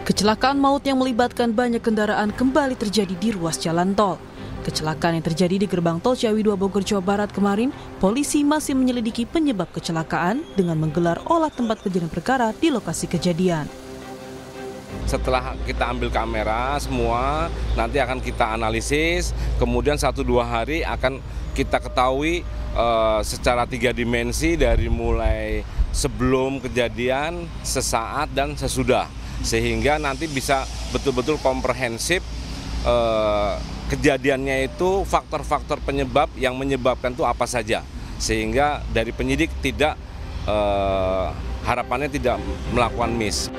Kecelakaan maut yang melibatkan banyak kendaraan kembali terjadi di ruas jalan tol. Kecelakaan yang terjadi di gerbang tol Ciawi 2 Bogor, Jawa Barat kemarin, polisi masih menyelidiki penyebab kecelakaan dengan menggelar olah tempat kejadian perkara di lokasi kejadian. Setelah kita ambil kamera semua, nanti akan kita analisis, kemudian 1-2 hari akan kita ketahui secara 3 dimensi dari mulai sebelum kejadian, sesaat, dan sesudah. Sehingga nanti bisa betul-betul komprehensif kejadiannya itu, faktor-faktor penyebab yang menyebabkan itu apa saja. Sehingga dari penyidik tidak harapannya tidak melakukan miss.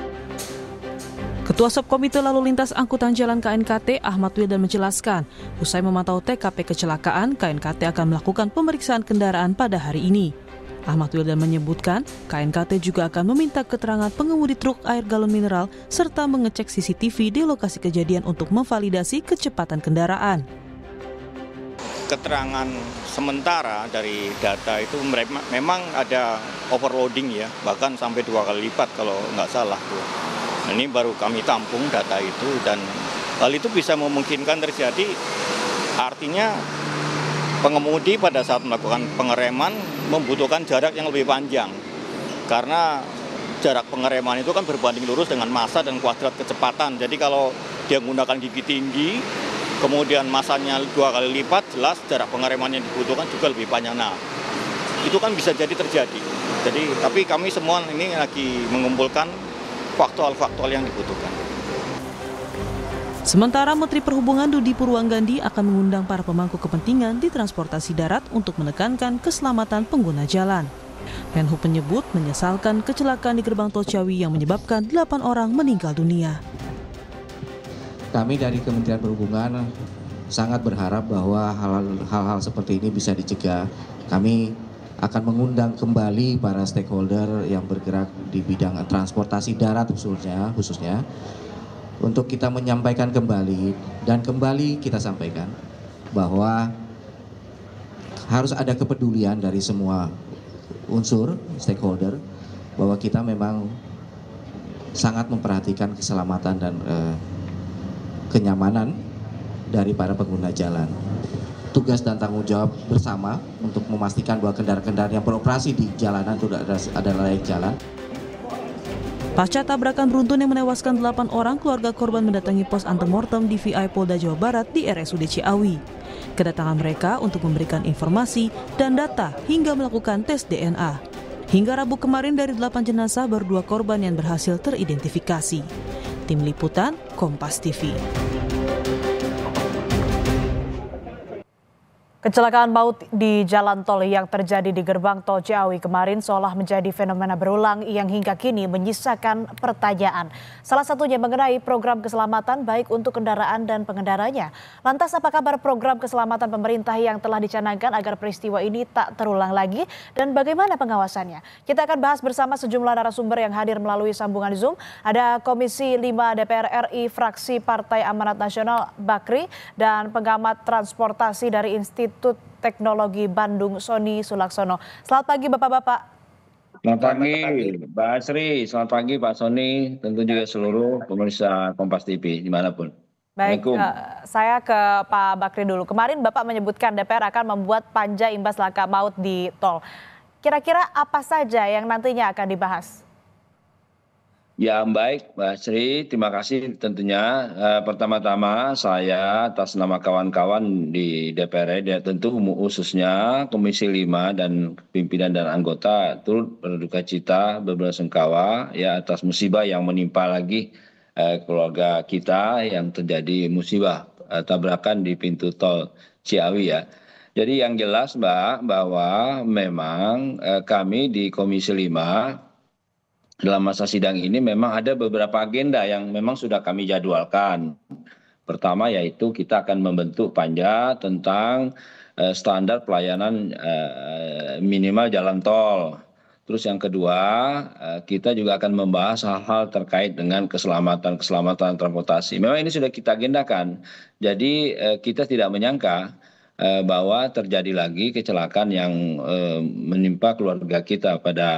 Ketua Subkomite Lalu Lintas Angkutan Jalan KNKT Ahmad Wildan menjelaskan, usai memantau TKP kecelakaan, KNKT akan melakukan pemeriksaan kendaraan pada hari ini. Ahmad Wildan menyebutkan, KNKT juga akan meminta keterangan pengemudi truk air galon mineral serta mengecek CCTV di lokasi kejadian untuk memvalidasi kecepatan kendaraan. Keterangan sementara dari data itu memang ada overloading ya, bahkan sampai 2 kali lipat kalau nggak salah. Ini baru kami tampung data itu, dan hal itu bisa memungkinkan terjadi, artinya pengemudi pada saat melakukan pengereman membutuhkan jarak yang lebih panjang. Karena jarak pengereman itu kan berbanding lurus dengan massa dan kuadrat kecepatan. Jadi kalau dia menggunakan gigi tinggi, kemudian massanya 2 kali lipat, jelas jarak pengereman yang dibutuhkan juga lebih panjang. Nah, itu kan bisa jadi terjadi. Tapi kami semua ini lagi mengumpulkan faktual yang dibutuhkan. Sementara Menteri Perhubungan Dudi Purwanggandi akan mengundang para pemangku kepentingan di transportasi darat untuk menekankan keselamatan pengguna jalan. Menhub menyebut menyesalkan kecelakaan di gerbang tol Ciawi yang menyebabkan 8 orang meninggal dunia. Kami dari Kementerian Perhubungan sangat berharap bahwa hal-hal seperti ini bisa dicegah. Kami akan mengundang kembali para stakeholder yang bergerak di bidang transportasi darat khususnya untuk kita menyampaikan kembali, dan kembali kita sampaikan bahwa harus ada kepedulian dari semua unsur stakeholder, bahwa kita memang sangat memperhatikan keselamatan dan kenyamanan dari para pengguna jalan. Tugas dan tanggung jawab bersama untuk memastikan bahwa kendaraan-kendaraan yang beroperasi di jalanan itu adalah layak jalan. Pasca tabrakan beruntun yang menewaskan 8 orang, keluarga korban mendatangi pos antemortem DVI Polda Jawa Barat di RSUD Ciawi. Kedatangan mereka untuk memberikan informasi dan data hingga melakukan tes DNA. Hingga Rabu kemarin dari 8 jenazah baru 2 korban yang berhasil teridentifikasi. Tim Liputan, Kompas TV. Kecelakaan maut di jalan tol yang terjadi di gerbang tol Ciawi kemarin seolah menjadi fenomena berulang yang hingga kini menyisakan pertanyaan. Salah satunya mengenai program keselamatan baik untuk kendaraan dan pengendaranya. Lantas apa kabar program keselamatan pemerintah yang telah dicanangkan agar peristiwa ini tak terulang lagi, dan bagaimana pengawasannya? Kita akan bahas bersama sejumlah narasumber yang hadir melalui sambungan Zoom. Ada Komisi 5 DPR RI fraksi Partai Amanat Nasional Bakri dan pengamat transportasi dari Institut Teknologi Bandung Sony Sulaksono. Selamat pagi Bapak-bapak. Selamat pagi Mbak Asri, selamat pagi Pak Sony, tentu juga seluruh pemirsa Kompas TV dimanapun. Baik, saya ke Pak Bakri dulu. Kemarin Bapak menyebutkan DPR akan membuat panja imbas laka maut di tol. Kira-kira apa saja yang nantinya akan dibahas? Ya baik Mbak Sri, terima kasih tentunya. Pertama-tama saya atas nama kawan-kawan di DPR RI, tentu khususnya Komisi 5 dan pimpinan dan anggota turut berduka cita, berbelasungkawa ya atas musibah yang menimpa lagi keluarga kita yang terjadi musibah tabrakan di pintu tol Ciawi ya. Jadi yang jelas Mbak, bahwa memang kami di Komisi 5 dalam masa sidang ini memang ada beberapa agenda yang memang sudah kami jadwalkan. Pertama yaitu kita akan membentuk panja tentang standar pelayanan minimal jalan tol. Terus yang kedua, kita juga akan membahas hal-hal terkait dengan keselamatan transportasi. Memang ini sudah kita agendakan. Jadi kita tidak menyangka bahwa terjadi lagi kecelakaan yang menimpa keluarga kita pada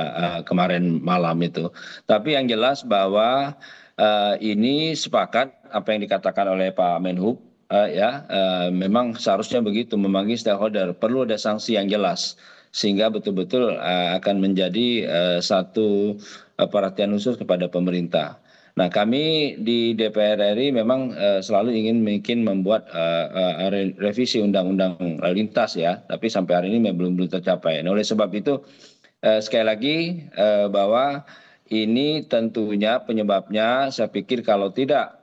kemarin malam itu. Tapi yang jelas bahwa ini sepakat apa yang dikatakan oleh Pak Menhub, memang seharusnya begitu, memanggil stakeholder, perlu ada sanksi yang jelas sehingga betul-betul akan menjadi satu perhatian khusus kepada pemerintah. Nah, kami di DPR RI memang selalu ingin membuat revisi undang-undang lalu lintas ya, tapi sampai hari ini belum tercapai. Nah, oleh sebab itu sekali lagi bahwa ini tentunya penyebabnya saya pikir kalau tidak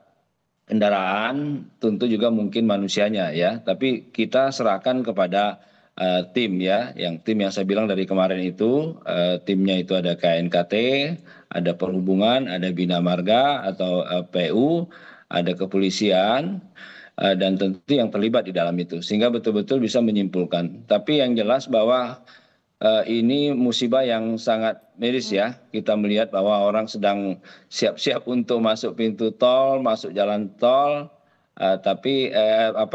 kendaraan tentu juga mungkin manusianya ya, tapi kita serahkan kepada tim ya, tim yang saya bilang dari kemarin itu, timnya itu ada KNKT, ada Perhubungan, ada Bina Marga atau PU, ada kepolisian, dan tentu yang terlibat di dalam itu, sehingga betul-betul bisa menyimpulkan. Tapi yang jelas bahwa ini musibah yang sangat miris ya. Kita melihat bahwa orang sedang siap-siap untuk masuk pintu tol, masuk jalan tol, tapi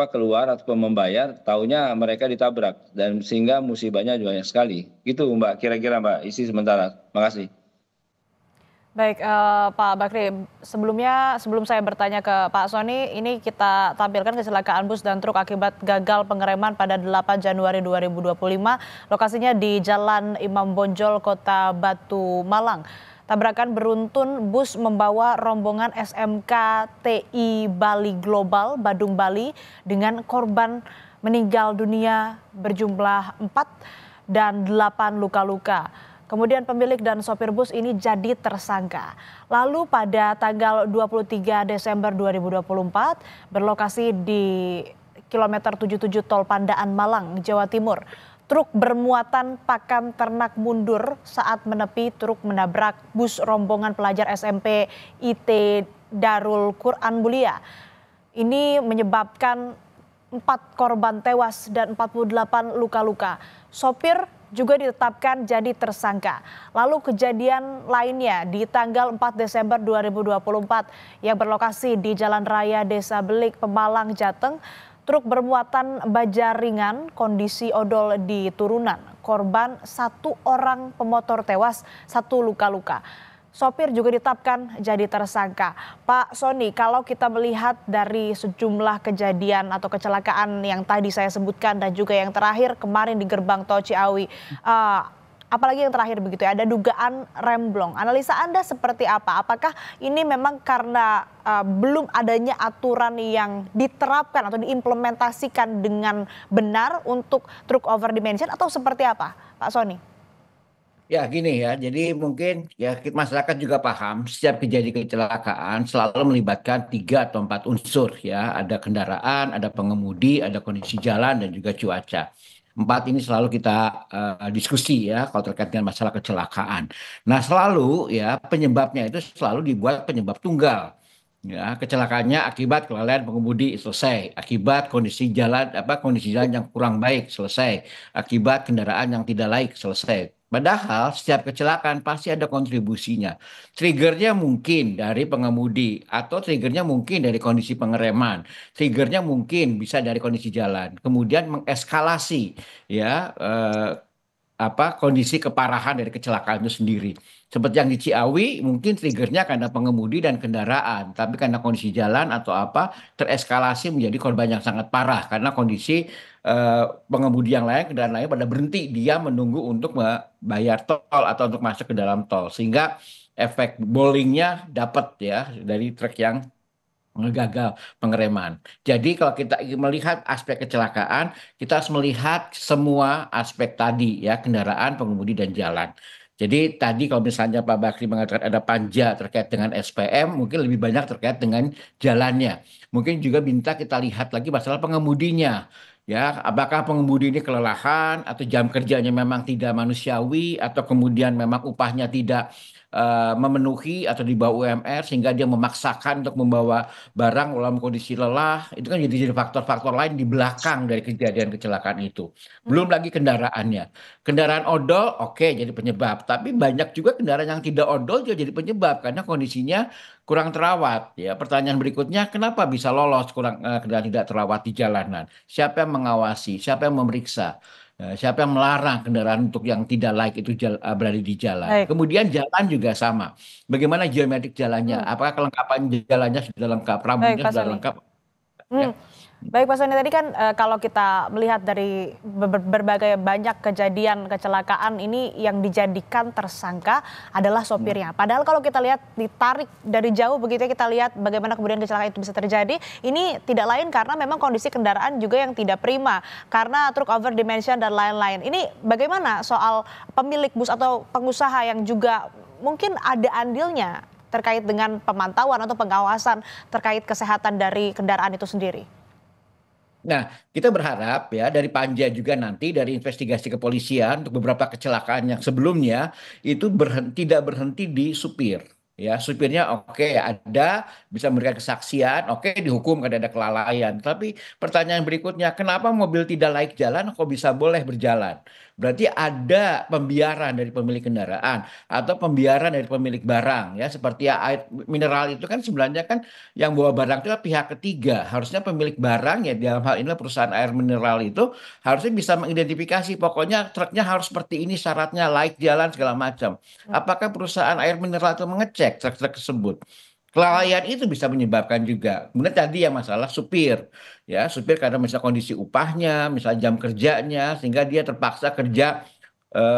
keluar atau membayar, taunya mereka ditabrak dan sehingga musibahnya banyak sekali. Gitu Mbak, kira-kira Mbak, isi sementara. Makasih. Baik, Pak Bakri, sebelum saya bertanya ke Pak Sony, ini kita tampilkan kecelakaan bus dan truk akibat gagal pengereman pada 8 Januari 2025. Lokasinya di Jalan Imam Bonjol, Kota Batu, Malang. Tabrakan beruntun bus membawa rombongan SMK TI Bali Global, Badung, Bali, dengan korban meninggal dunia berjumlah 4 dan 8 luka-luka. Kemudian pemilik dan sopir bus ini jadi tersangka. Lalu pada tanggal 23 Desember 2024 berlokasi di kilometer 77 Tol Pandaan Malang, Jawa Timur. Truk bermuatan pakan ternak mundur saat menepi, truk menabrak bus rombongan pelajar SMP IT Darul Quran Mulia. Ini menyebabkan 4 korban tewas dan 48 luka-luka. Sopir juga ditetapkan jadi tersangka. Lalu kejadian lainnya di tanggal 4 Desember 2024 yang berlokasi di Jalan Raya Desa Belik, Pemalang, Jateng. Truk bermuatan baja ringan, kondisi odol di turunan. Korban 1 orang pemotor tewas, 1 luka-luka. Sopir juga ditetapkan jadi tersangka. Pak Sony, kalau kita melihat dari sejumlah kejadian atau kecelakaan yang tadi saya sebutkan dan juga yang terakhir kemarin di gerbang tol Ciawi, apalagi yang terakhir begitu ya, ada dugaan remblong. Analisa Anda seperti apa? Apakah ini memang karena belum adanya aturan yang diterapkan atau diimplementasikan dengan benar untuk truk over dimension atau seperti apa, Pak Sony? Ya gini ya, jadi mungkin ya masyarakat juga paham setiap kejadian kecelakaan selalu melibatkan 3 atau 4 unsur ya. Ada kendaraan, ada pengemudi, ada kondisi jalan dan juga cuaca. 4 ini selalu kita diskusi ya kalau terkait dengan masalah kecelakaan. Nah selalu ya penyebabnya itu selalu dibuat penyebab tunggal. Ya, kecelakaannya akibat kelalaian pengemudi selesai, akibat kondisi jalan yang kurang baik selesai, akibat kendaraan yang tidak laik selesai. Padahal setiap kecelakaan pasti ada kontribusinya. Triggernya mungkin dari pengemudi atau triggernya mungkin dari kondisi pengereman, triggernya mungkin bisa dari kondisi jalan. Kemudian mengeskalasi ya kondisi keparahan dari kecelakaan itu sendiri. Seperti yang di Ciawi mungkin triggernya karena pengemudi dan kendaraan, tapi karena kondisi jalan atau tereskalasi menjadi korban yang sangat parah karena kondisi pengemudi yang lain, kendaraan lain pada berhenti, dia menunggu untuk membayar tol atau untuk masuk ke dalam tol, sehingga efek bowlingnya dapat ya dari truk yang gagal pengereman. Jadi kalau kita ingin melihat aspek kecelakaan, kita harus melihat semua aspek tadi ya, kendaraan, pengemudi dan jalan. Jadi tadi kalau misalnya Pak Bakri mengatakan ada panja terkait dengan SPM, mungkin lebih banyak terkait dengan jalannya. Mungkin juga minta kita lihat lagi masalah pengemudinya. Ya, apakah pengemudi ini kelelahan atau jam kerjanya memang tidak manusiawi atau kemudian memang upahnya tidak memenuhi atau di bawah UMR sehingga dia memaksakan untuk membawa barang dalam kondisi lelah, itu kan jadi faktor-faktor lain di belakang dari kejadian kecelakaan itu. Belum lagi kendaraannya. Kendaraan odol oke jadi penyebab, tapi banyak juga kendaraan yang tidak odol juga jadi penyebab karena kondisinya kurang terawat. Ya, pertanyaan berikutnya, kenapa bisa lolos kendaraan tidak terawat di jalanan? Siapa yang mengawasi? Siapa yang memeriksa? Siapa yang melarang kendaraan untuk yang tidak layak itu berada di jalan. Baik. Kemudian jalan juga sama. Bagaimana geometrik jalannya? Hmm. Apakah kelengkapan jalannya sudah lengkap, Baik, rambunya Pak sudah Soni. lengkap? Ya. Hmm. Baik Pak Soni, tadi kan kalau kita melihat dari berbagai banyak kejadian kecelakaan ini yang dijadikan tersangka adalah sopirnya. Padahal kalau kita lihat ditarik dari jauh begitu ya, kita lihat bagaimana kemudian kecelakaan itu bisa terjadi. Ini tidak lain karena memang kondisi kendaraan juga yang tidak prima. Karena truk over dimension dan lain-lain. Ini bagaimana soal pemilik bus atau pengusaha yang juga mungkin ada andilnya terkait dengan pemantauan atau pengawasan terkait kesehatan dari kendaraan itu sendiri? Nah, kita berharap ya dari Panja juga nanti dari investigasi kepolisian untuk beberapa kecelakaan yang sebelumnya itu tidak berhenti di supir. Ya, supirnya oke ada bisa memberikan kesaksian, oke dihukum karena ada kelalaian. Tapi pertanyaan berikutnya, kenapa mobil tidak layak jalan kok bisa boleh berjalan? Berarti ada pembiaran dari pemilik kendaraan atau pembiaran dari pemilik barang ya, seperti air mineral itu kan sebenarnya kan yang bawa barang itu kan pihak ketiga. Harusnya pemilik barang ya dalam hal ini perusahaan air mineral itu harusnya bisa mengidentifikasi pokoknya truknya harus seperti ini syaratnya layak jalan segala macam. Apakah perusahaan air mineral itu mengecek truk-truk tersebut? Kelalaian itu bisa menyebabkan juga. Kemudian tadi yang masalah supir, ya supir karena misalnya kondisi upahnya, misalnya jam kerjanya, sehingga dia terpaksa kerja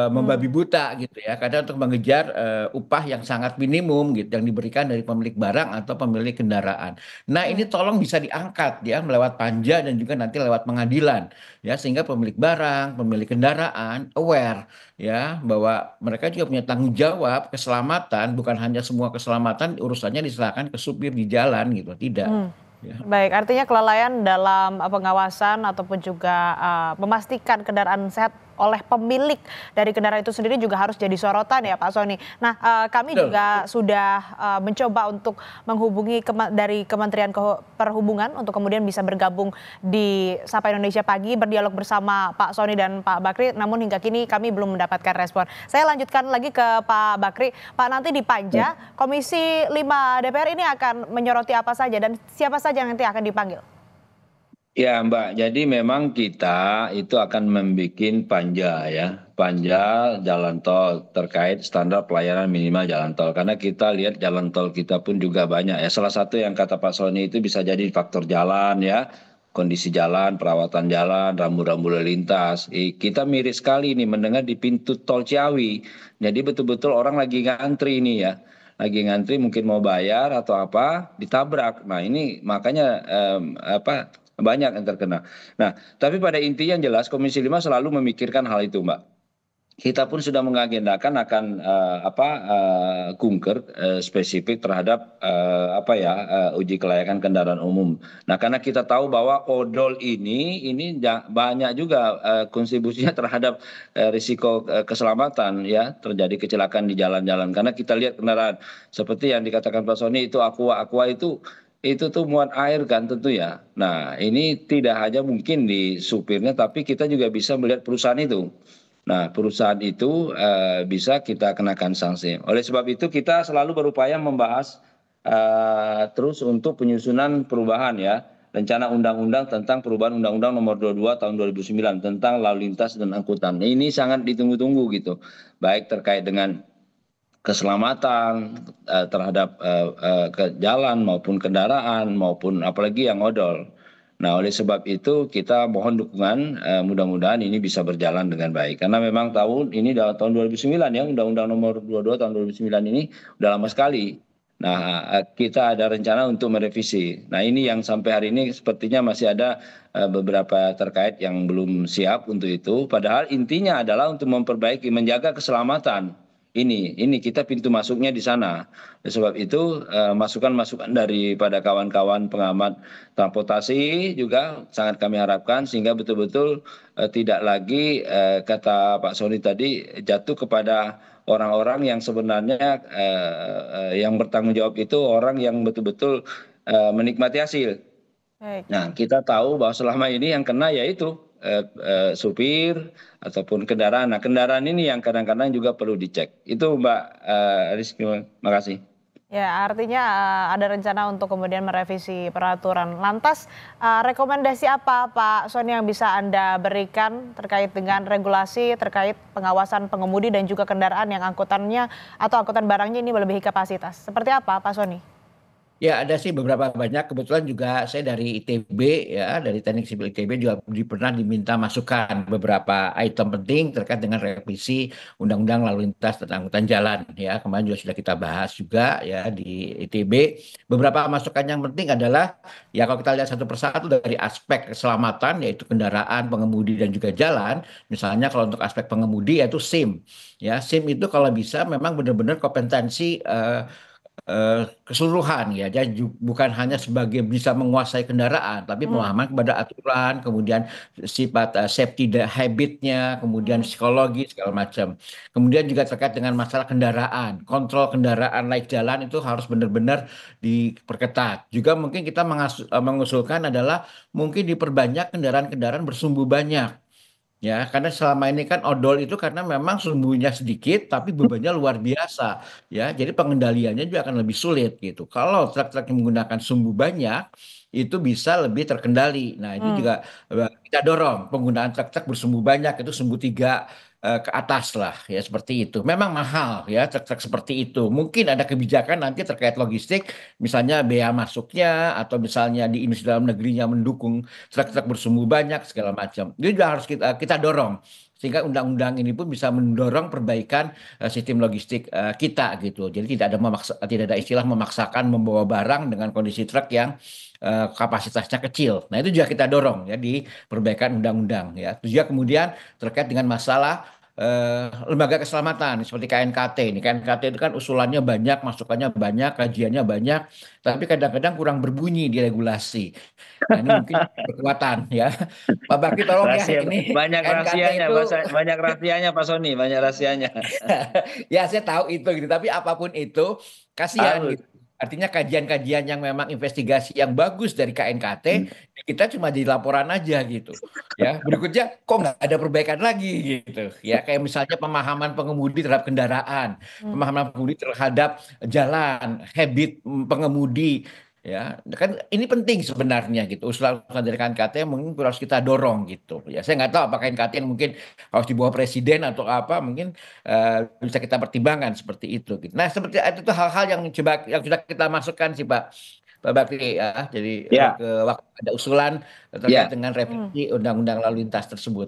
membabi buta gitu ya, kadang untuk mengejar upah yang sangat minimum gitu yang diberikan dari pemilik barang atau pemilik kendaraan. Nah ini tolong bisa diangkat ya melewat panja dan juga nanti lewat pengadilan ya sehingga pemilik barang, pemilik kendaraan aware ya bahwa mereka juga punya tanggung jawab keselamatan, bukan hanya semua keselamatan urusannya diserahkan ke supir di jalan gitu, tidak. Hmm. Ya. Baik, artinya kelalaian dalam pengawasan ataupun juga memastikan kendaraan sehat oleh pemilik dari kendaraan itu sendiri juga harus jadi sorotan ya Pak Soni. Nah, kami Betul. juga sudah mencoba untuk menghubungi dari Kementerian Perhubungan untuk kemudian bisa bergabung di Sapa Indonesia Pagi berdialog bersama Pak Soni dan Pak Bakri, namun hingga kini kami belum mendapatkan respon. Saya lanjutkan lagi ke Pak Bakri. Pak, nanti di Panja Komisi 5 DPR ini akan menyoroti apa saja dan siapa saja yang nanti akan dipanggil? Ya Mbak, jadi memang kita itu akan membuat panja ya, panja jalan tol terkait standar pelayanan minimal jalan tol. Karena kita lihat jalan tol kita pun juga banyak ya. Salah satu yang kata Pak Soni itu bisa jadi faktor jalan ya, kondisi jalan, perawatan jalan, rambu-rambu lalu lintas. Kita miris sekali nih mendengar di pintu tol Ciawi. Jadi betul-betul orang lagi ngantri nih ya. Lagi ngantri mungkin mau bayar atau apa, ditabrak. Nah ini makanya banyak yang terkena. Nah, tapi pada intinya yang jelas Komisi 5 selalu memikirkan hal itu, Mbak. Kita pun sudah mengagendakan akan kunker spesifik terhadap uji kelayakan kendaraan umum. Nah, karena kita tahu bahwa odol ini banyak juga kontribusinya terhadap risiko keselamatan ya, terjadi kecelakaan di jalan-jalan. Karena kita lihat kendaraan seperti yang dikatakan Pak Soni itu aqua itu tuh muat air kan tentu ya. Nah ini tidak hanya mungkin di supirnya tapi kita juga bisa melihat perusahaan itu. Nah perusahaan itu bisa kita kenakan sanksi. Oleh sebab itu kita selalu berupaya membahas terus untuk penyusunan perubahan ya. Rencana undang-undang tentang perubahan Undang-Undang Nomor 22 Tahun 2009 tentang lalu lintas dan angkutan. Ini sangat ditunggu-tunggu gitu. Baik terkait dengan keselamatan terhadap ke jalan maupun kendaraan maupun apalagi yang odol. Nah, oleh sebab itu kita mohon dukungan mudah-mudahan ini bisa berjalan dengan baik. Karena memang tahun ini tahun 2009 ya, Undang-Undang Nomor 22 Tahun 2009 ini udah lama sekali. Nah, kita ada rencana untuk merevisi. Nah, ini yang sampai hari ini sepertinya masih ada beberapa terkait yang belum siap untuk itu. Padahal intinya adalah untuk memperbaiki, menjaga keselamatan. Ini kita pintu masuknya di sana. Oleh sebab itu masukan-masukan daripada kawan-kawan pengamat transportasi juga sangat kami harapkan sehingga betul-betul tidak lagi kata Pak Soni tadi jatuh kepada orang-orang yang sebenarnya yang bertanggung jawab itu orang yang betul-betul menikmati hasil. Baik. Nah, kita tahu bahwa selama ini yang kena yaitu supir ataupun kendaraan. Nah, kendaraan ini yang kadang-kadang juga perlu dicek. Itu Mbak Rizky, makasih. Ya, artinya ada rencana untuk kemudian merevisi peraturan. Lantas, rekomendasi apa Pak Sony yang bisa Anda berikan terkait dengan regulasi terkait pengawasan pengemudi dan juga kendaraan yang angkutannya atau angkutan barangnya ini melebihi kapasitas? Seperti apa Pak Sony? Ya ada sih beberapa banyak, kebetulan juga saya dari ITB ya, dari Teknik Sipil ITB juga pernah diminta masukan beberapa item penting terkait dengan revisi Undang-Undang Lalu Lintas dan Angkutan Jalan ya. Kemarin juga sudah kita bahas juga ya di ITB. Beberapa masukan yang penting adalah ya kalau kita lihat satu persatu dari aspek keselamatan yaitu kendaraan, pengemudi dan juga jalan. Misalnya kalau untuk aspek pengemudi yaitu SIM. Ya, SIM itu kalau bisa memang benar-benar kompetensi keseluruhan ya, jadi bukan hanya sebagai bisa menguasai kendaraan, tapi Hmm. pemahaman kepada aturan, kemudian sifat safety habitnya, kemudian Hmm. psikologi segala macam. Kemudian juga terkait dengan masalah kendaraan, kontrol kendaraan laik jalan itu harus benar-benar diperketat. Juga mungkin kita mengusulkan adalah mungkin diperbanyak kendaraan-kendaraan bersumbu banyak. Ya, karena selama ini kan odol itu karena memang sumbunya sedikit tapi bebannya luar biasa, ya. Jadi pengendaliannya juga akan lebih sulit gitu. Kalau truk-truk yang menggunakan sumbu banyak itu bisa lebih terkendali. Nah, itu Hmm. juga kita dorong penggunaan truk-truk bersumbu banyak itu sumbu 3 ke atas lah ya seperti itu. Memang mahal ya truk-truk seperti itu. Mungkin ada kebijakan nanti terkait logistik, misalnya bea masuknya atau misalnya di industri dalam negerinya mendukung truk-truk bersumbu banyak segala macam. Itu juga harus kita dorong sehingga undang-undang ini pun bisa mendorong perbaikan sistem logistik kita gitu. Jadi tidak ada istilah memaksakan membawa barang dengan kondisi truk yang kapasitasnya kecil. Nah, itu juga kita dorong ya di perbaikan undang-undang ya. Terus juga kemudian terkait dengan masalah lembaga keselamatan seperti KNKT ini. KNKT itu kan usulannya banyak, masukannya banyak, kajiannya banyak, tapi kadang-kadang kurang berbunyi di regulasi. Nah, ini mungkin kekuatan ya. Pak Bakri tolong ya Rahasia, ini banyak KNKT rahasianya, itu banyak rahasianya Pak Sony, banyak rahasianya. ya saya tahu itu gitu, tapi apapun itu kasihan Harus. gitu. Artinya kajian-kajian yang memang investigasi yang bagus dari KNKT kita cuma di laporan aja gitu. Ya, berikutnya kok nggak ada perbaikan lagi gitu. Ya, kayak misalnya pemahaman pengemudi terhadap kendaraan, Hmm. pemahaman pengemudi terhadap jalan, habit pengemudi. Ya, kan ini penting sebenarnya gitu. Usulan-usulan dari KNKT mungkin harus kita dorong gitu. Ya, saya nggak tahu apakah KNKT mungkin harus di bawah presiden atau apa, mungkin bisa kita pertimbangkan seperti itu. Gitu. Nah, seperti itu tuh hal-hal yang coba yang sudah kita masukkan sih Pak Bakri ya. Jadi Ya, ke waktu ada usulan terkait ya. dengan Hmm. revisi Undang-Undang Lalu Lintas tersebut.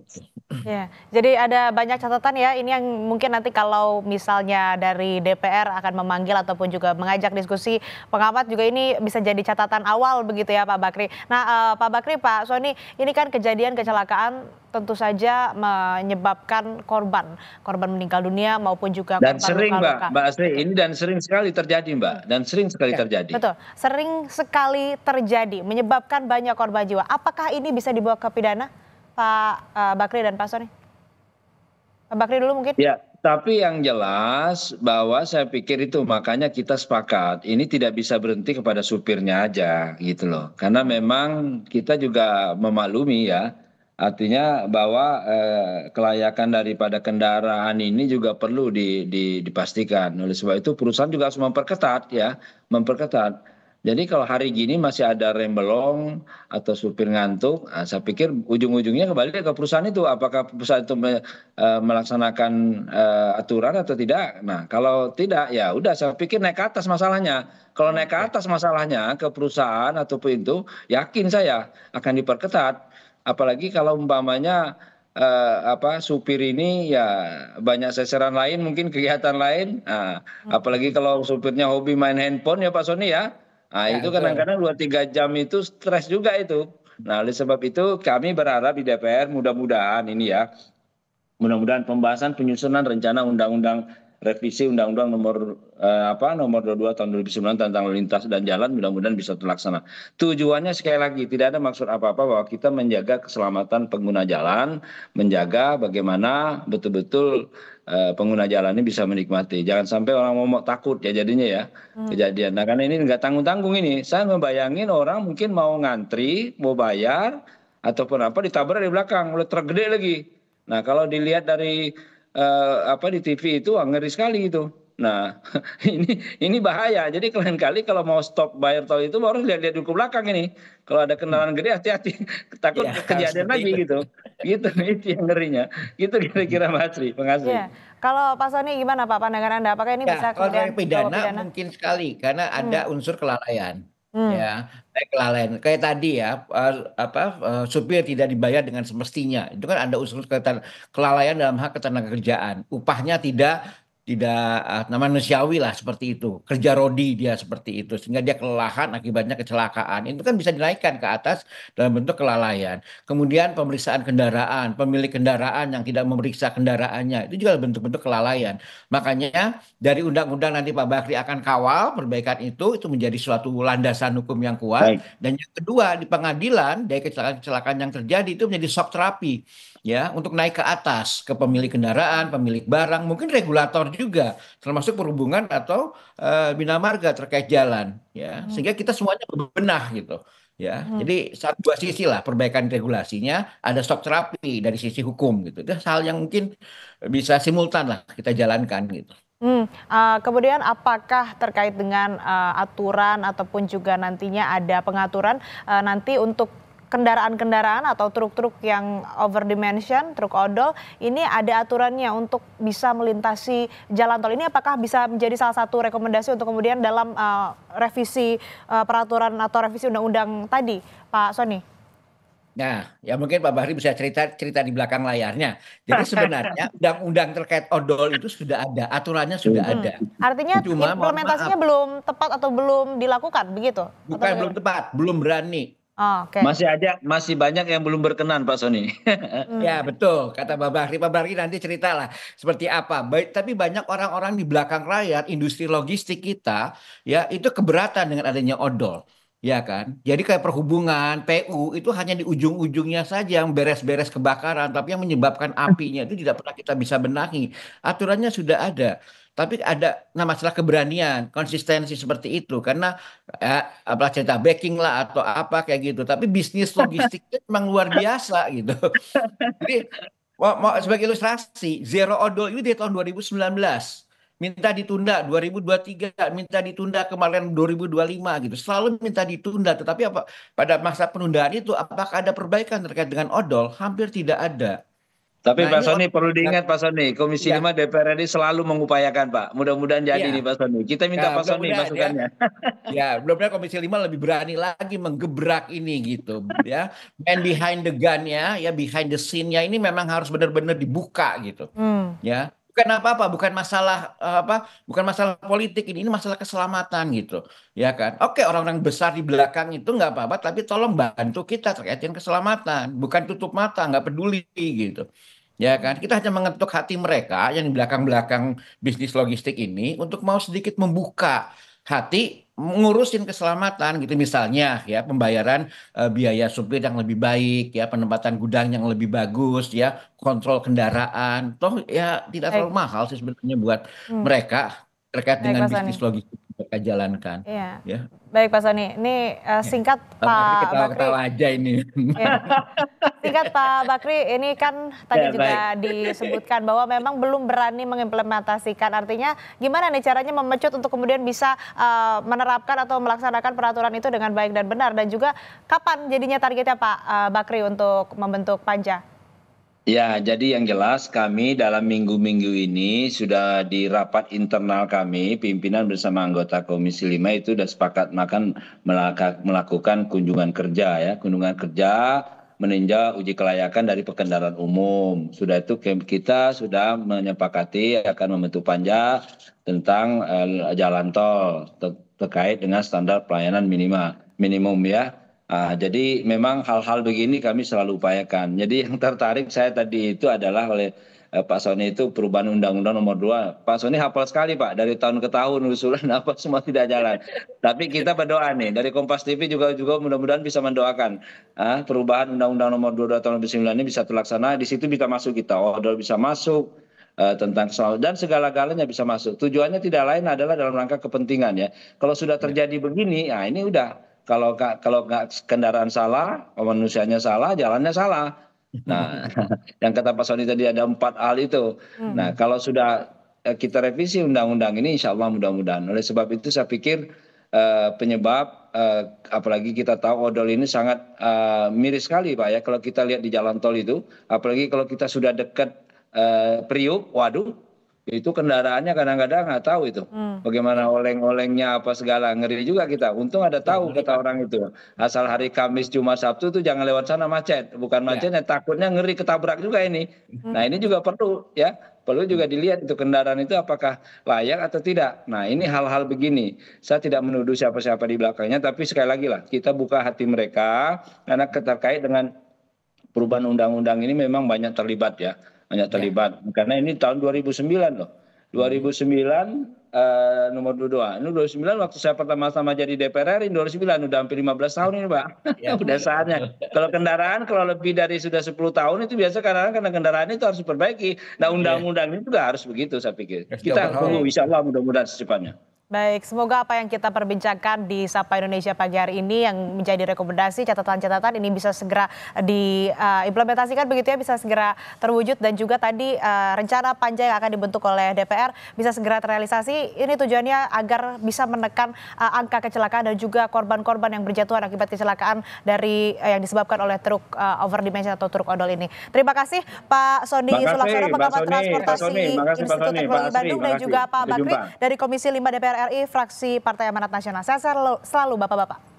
Ya, jadi ada banyak catatan ya. Ini yang mungkin nanti kalau misalnya dari DPR akan memanggil ataupun juga mengajak diskusi pengamat juga ini bisa jadi catatan awal begitu ya Pak Bakri. Nah, Pak Bakri, Pak Sony, ini kan kejadian kecelakaan tentu saja menyebabkan korban meninggal dunia maupun juga Dan korban sering luka-luka. Mbak Asri, Betul. ini dan sering sekali terjadi Mbak, dan sering sekali Ya. terjadi. Betul, sering sekali terjadi menyebabkan banyak korban jiwa. Apakah ini bisa dibawa ke pidana, Pak Bakri dan Pak Sony? Pak Bakri dulu mungkin. Ya, tapi yang jelas bahwa saya pikir itu makanya kita sepakat ini tidak bisa berhenti kepada supirnya aja gitu loh. Karena memang kita juga memaklumi ya, artinya bahwa kelayakan daripada kendaraan ini juga perlu dipastikan. Oleh sebab itu perusahaan juga harus memperketat ya, memperketat. Jadi kalau hari gini masih ada rem belum atau supir ngantuk, saya pikir ujung-ujungnya kembali ke perusahaan itu. Apakah perusahaan itu melaksanakan aturan atau tidak? Nah, kalau tidak, ya udah saya pikir naik ke atas masalahnya. Kalau naik ke atas masalahnya ke perusahaan ataupun itu, yakin saya akan diperketat. Apalagi kalau umpamanya supir ini ya banyak seseran lain, mungkin kegiatan lain. Nah, apalagi kalau supirnya hobi main handphone ya Pak Sony ya. Nah, Ya, itu betul. kadang-kadang 2-3 jam itu stres juga itu. Nah, oleh sebab itu kami berharap di DPR mudah-mudahan ini ya, mudah-mudahan pembahasan penyusunan rencana undang-undang revisi undang-undang nomor 22 tahun 2009 tentang lalu lintas dan jalan mudah-mudahan bisa terlaksana. Tujuannya sekali lagi tidak ada maksud apa-apa bahwa kita menjaga keselamatan pengguna jalan, menjaga bagaimana betul-betul pengguna jalan ini bisa menikmati. Jangan sampai orang mau takut ya jadinya ya kejadian. Nah, karena ini nggak tanggung-tanggung ini. Saya ngebayangin orang mungkin mau ngantri, mau bayar ataupun apa ditabrak di belakang oleh truk gede lagi. Nah, kalau dilihat dari di TV itu ngeri sekali itu. Nah, ini bahaya. Jadi lain kali kalau mau stop bayar tol itu harus lihat-lihat dulu ke belakang ini. Kalau ada kendaraan gede hati-hati, takut Ya, kejadian seperti lagi itu. gitu. Gitu itu yang ngerinya. Gitu kira-kira Mas Tri. Makasih. Iya. Kalau Pak Soni gimana Pak pandangan Anda? Apakah ini Ya, bisa kalau dari kemudian dibawa pidana pidana? mungkin sekali karena Hmm. ada unsur kelalaian. Hmm. Ya, kelalaian. Kayak tadi ya, supir tidak dibayar dengan semestinya. Itu kan ada unsur kelalaian dalam hak ketenagakerjaan. Upahnya tidak manusiawi lah seperti itu. Kerja rodi dia seperti itu sehingga dia kelelahan akibatnya kecelakaan. Itu kan bisa dinaikkan ke atas dalam bentuk kelalaian. Kemudian pemeriksaan kendaraan, pemilik kendaraan yang tidak memeriksa kendaraannya itu juga bentuk-bentuk kelalaian. Makanya dari undang-undang nanti Pak Bakri akan kawal perbaikan itu menjadi suatu landasan hukum yang kuat. Baik. Dan yang kedua di pengadilan dari kecelakaan-kecelakaan yang terjadi itu menjadi shock terapi ya untuk naik ke atas ke pemilik kendaraan, pemilik barang, mungkin regulator juga termasuk perhubungan atau bina marga terkait jalan ya sehingga kita semuanya berbenah gitu. Ya, jadi dua sisi lah perbaikan regulasinya, ada shock terapi dari sisi hukum gitu. Itu hal yang mungkin bisa simultan lah kita jalankan gitu. Kemudian apakah terkait dengan aturan ataupun juga nantinya ada pengaturan nanti untuk kendaraan-kendaraan atau truk-truk yang over dimension, truk odol, ini ada aturannya untuk bisa melintasi jalan tol. Ini apakah bisa menjadi salah satu rekomendasi untuk kemudian dalam revisi peraturan atau revisi undang-undang tadi, Pak Soni? Nah, ya mungkin Pak Bahri bisa cerita di belakang layarnya. Jadi sebenarnya undang-undang terkait odol itu sudah ada, aturannya sudah ada. Artinya Cuma mohon implementasinya maaf, belum tepat atau belum dilakukan, begitu? bukan belum tepat, belum berani. Oh, oke. Masih banyak yang belum berkenan Pak Soni. Ya betul, kata Pak Bahri. Pak Bahri nanti ceritalah seperti apa. Tapi banyak orang-orang di belakang layar, industri logistik kita, ya itu keberatan dengan adanya odol. Ya kan, jadi kayak perhubungan, PU itu hanya di ujung-ujungnya saja yang beres-beres kebakaran, tapi yang menyebabkan apinya itu tidak pernah kita bisa benahi. Aturannya sudah ada, tapi ada masalah keberanian, konsistensi seperti itu, karena apa cerita backing lah atau apa kayak gitu. Tapi bisnis logistiknya memang luar biasa gitu. Jadi sebagai ilustrasi, zero odol ini dari tahun 2019 minta ditunda 2023, minta ditunda kemarin 2025 gitu. Selalu minta ditunda, tetapi apa pada masa penundaan itu apakah ada perbaikan terkait dengan odol? Hampir tidak ada. Tapi Nah, Pak ini Soni perlu diingat Pak Soni, Komisi ya, 5 DPR RI selalu mengupayakan Pak. Mudah-mudahan jadi nih iya. Pak Soni. Kita minta Ya, Pak Soni mudah-mudahan ya. masukannya. Ya, mudah-mudahan Komisi 5 lebih berani lagi menggebrak ini gitu ya. Man behind the gun-nya, ya behind the scene-nya ini memang harus benar-benar dibuka gitu. Ya. Bukan apa-apa, bukan masalah politik ini masalah keselamatan gitu. Ya kan? Oke, orang-orang besar di belakang itu nggak apa-apa, tapi tolong bantu kita terkait dengan keselamatan, bukan tutup mata, nggak peduli gitu. Ya kan, kita hanya mengetuk hati mereka yang di belakang-belakang bisnis logistik ini untuk mau sedikit membuka hati ngurusin keselamatan gitu misalnya ya pembayaran biaya supir yang lebih baik ya penempatan gudang yang lebih bagus ya kontrol kendaraan toh ya tidak Baik. terlalu mahal sih sebenarnya buat mereka terkait Baik, dengan Pak Soni. bisnis logistik yang mereka jalankan Iya. ya. Baik Pak Soni, ini singkat Pak Pak Bakri. ketawa-ketawa aja ini. Ya. Singkat Pak Bakri, ini kan tadi Ya, juga disebutkan bahwa memang belum berani mengimplementasikan. Artinya gimana nih caranya memecut untuk kemudian bisa menerapkan atau melaksanakan peraturan itu dengan baik dan benar. Dan juga kapan jadinya targetnya Pak Bakri untuk membentuk panja? Ya, jadi yang jelas kami dalam minggu-minggu ini sudah di rapat internal kami, pimpinan bersama anggota Komisi 5 itu sudah sepakat melakukan kunjungan kerja ya, kunjungan kerja meninjau uji kelayakan dari kendaraan umum. Sudah itu kita sudah menyepakati akan membentuk panja tentang jalan tol terkait dengan standar pelayanan minimum ya. Jadi memang hal-hal begini kami selalu upayakan. Jadi yang tertarik saya tadi itu adalah oleh Pak Soni itu perubahan Undang-Undang Nomor 2. Pak Soni hafal sekali Pak, dari tahun ke tahun usulan apa semua tidak jalan. Tapi kita berdoa nih, dari Kompas TV juga mudah-mudahan bisa mendoakan perubahan Undang-Undang Nomor 22 tahun 2009 ini bisa terlaksana. Di situ bisa masuk kita, odol bisa masuk, tentang soal dan segala-galanya bisa masuk. Tujuannya tidak lain adalah dalam rangka kepentingan ya. Kalau sudah terjadi begini, nah ini udah. Kalau nggak kendaraan salah, manusianya salah, jalannya salah. Nah, yang kata Pak Soni tadi ada 4 hal itu. Nah, kalau sudah kita revisi undang-undang ini, insya Allah mudah-mudahan. Oleh sebab itu saya pikir penyebab apalagi kita tahu odol ini sangat miris sekali Pak ya, kalau kita lihat di jalan tol itu, apalagi kalau kita sudah dekat Priuk, waduh itu kendaraannya kadang-kadang nggak tahu itu bagaimana oleng-olengnya apa segala, ngeri juga kita. Untung ada tahu kata orang itu, asal hari Kamis Jumat Sabtu itu jangan lewat sana macet, bukan macetnya takutnya ngeri ketabrak juga ini. Nah ini juga perlu ya, perlu juga dilihat itu kendaraan itu apakah layak atau tidak. Nah ini hal-hal begini, saya tidak menuduh siapa-siapa di belakangnya, tapi sekali lagi lah kita buka hati mereka karena terkait dengan perubahan undang-undang ini memang banyak terlibat ya, banyak terlibat. Karena ini tahun 2009 loh. 2009 nomor 22. Ini 2009 waktu saya pertama-tama jadi DPR RI 2009, udah hampir 15 tahun ini Pak. Udah saatnya. Kalau kendaraan kalau lebih dari sudah 10 tahun itu biasa karena kendaraan itu harus diperbaiki. Nah undang-undang ini juga harus begitu saya pikir. Kita tunggu insya Allah mudah-mudahan secepatnya. Baik, semoga apa yang kita perbincangkan di Sapa Indonesia pagi hari ini yang menjadi rekomendasi, catatan-catatan ini bisa segera diimplementasikan begitu ya, bisa segera terwujud, dan juga tadi rencana panja yang akan dibentuk oleh DPR bisa segera terrealisasi. Ini tujuannya agar bisa menekan angka kecelakaan dan juga korban-korban yang berjatuhan akibat kecelakaan dari yang disebabkan oleh truk overdimension atau truk odol ini. Terima kasih Pak Sony Sulaksono, Pengamat Transportasi Institut Teknologi Bandung, dan juga Pak Bakri dari Komisi 5 DPR RI fraksi Partai Amanat Nasional. Saya selalu Bapak-Bapak.